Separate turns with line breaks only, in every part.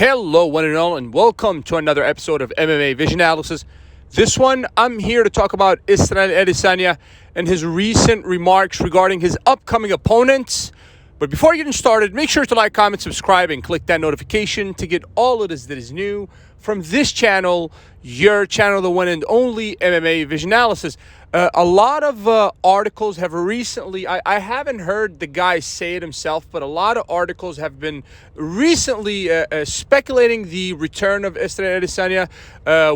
Hello, one and all, and welcome to another episode of MMA Vision Analysis. This one, I'm here to talk about Israel Adesanya and his recent remarks regarding his upcoming opponents. But before getting started, make sure to like, comment, subscribe, and click that notification to get all of this that is new from this channel, your channel, the one and only MMA Vision Analysis. A lot of articles have recently, I haven't heard the guy say it himself, but a lot of articles have been recently speculating the return of Israel Adesanya,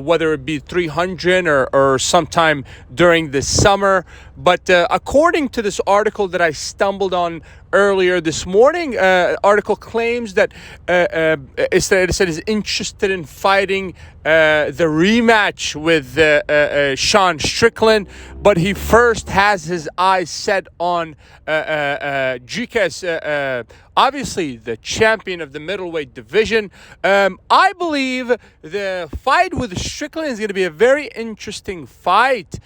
whether it be 300 or sometime during the summer. But according to this article that I stumbled on earlier this morning, article claims that Israel Adesanya is interested in fighting the rematch with Sean Strickland, but he first has his eyes set on Dricus, obviously the champion of the middleweight division. I believe the fight with Strickland is going to be a very interesting fight.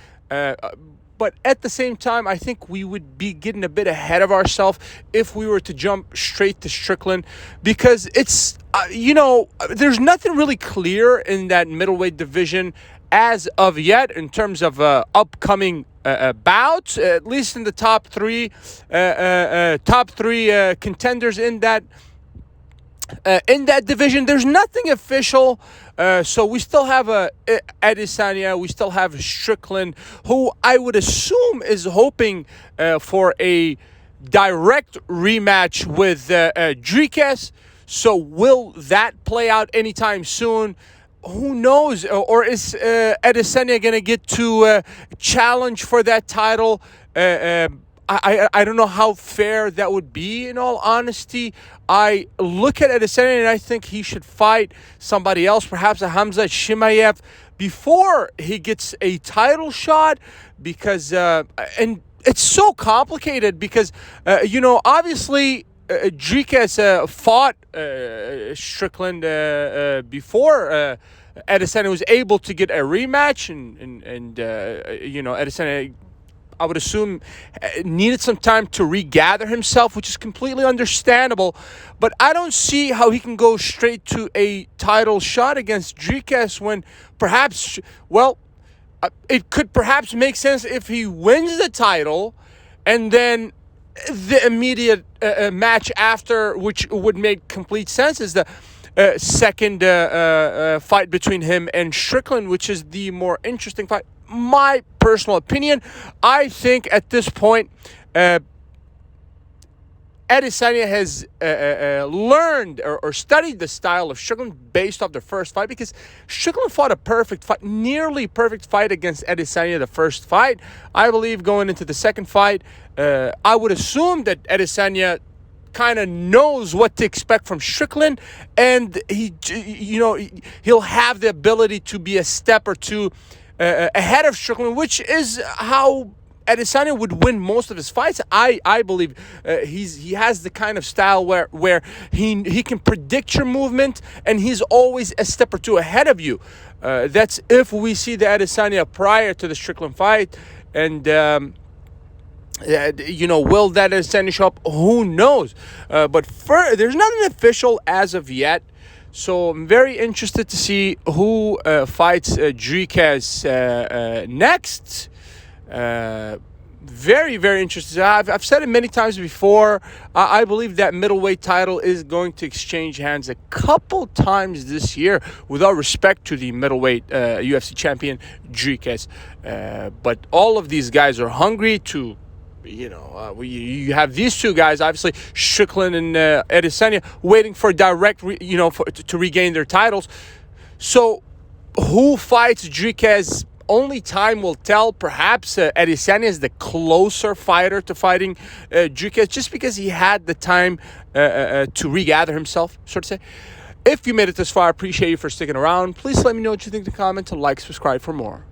But at the same time, I think we would be getting a bit ahead of ourselves if we were to jump straight to Strickland, because it's, there's nothing really clear in that middleweight division as of yet in terms of upcoming bouts, at least in the top three contenders in that division. There's nothing official. So we still have Adesanya, we still have Strickland, who I would assume is hoping for a direct rematch with Dricus. So will that play out anytime soon? Who knows? Or is Adesanya going to get to challenge for that title? I don't know how fair that would be, in all honesty. I look at Adesanya and I think he should fight somebody else, perhaps a Hamza Chimaev, before he gets a title shot, because and it's so complicated because obviously Dricus fought Strickland before Adesanya was able to get a rematch, and Adesanya, I would assume, needed some time to regather himself, which is completely understandable. But I don't see how he can go straight to a title shot against Dricus when perhaps, it could perhaps make sense if he wins the title and then the immediate match after, which would make complete sense, is the second fight between him and Strickland, which is the more interesting fight. My personal opinion, I think at this point, Adesanya has learned or studied the style of Strickland based off the first fight, because Strickland fought a perfect fight, nearly perfect fight against Adesanya the first fight. I believe going into the second fight, I would assume that Adesanya kind of knows what to expect from Strickland, and he'll have the ability to be a step or two ahead of Strickland, which is how Adesanya would win most of his fights. I believe he has the kind of style where he can predict your movement, and he's always a step or two ahead of you. That's if we see the Adesanya prior to the Strickland fight. And will that Adesanya show up? Who knows? But there's nothing official as of yet. So I'm very interested to see who fights Dricus next. Very, very interested. I've said it many times before. I believe that middleweight title is going to exchange hands a couple times this year, with all respect to the middleweight UFC champion Dricus. But all of these guys are hungry to, you have these two guys, obviously Strickland and Adesanya, waiting for direct, to regain their titles. So who fights Dricus? Only time will tell. Perhaps Adesanya is the closer fighter to fighting Dricus, just because he had the time to regather himself, so to say. If you made it this far, I appreciate you for sticking around. Please let me know what you think in the comments, and like, subscribe for more.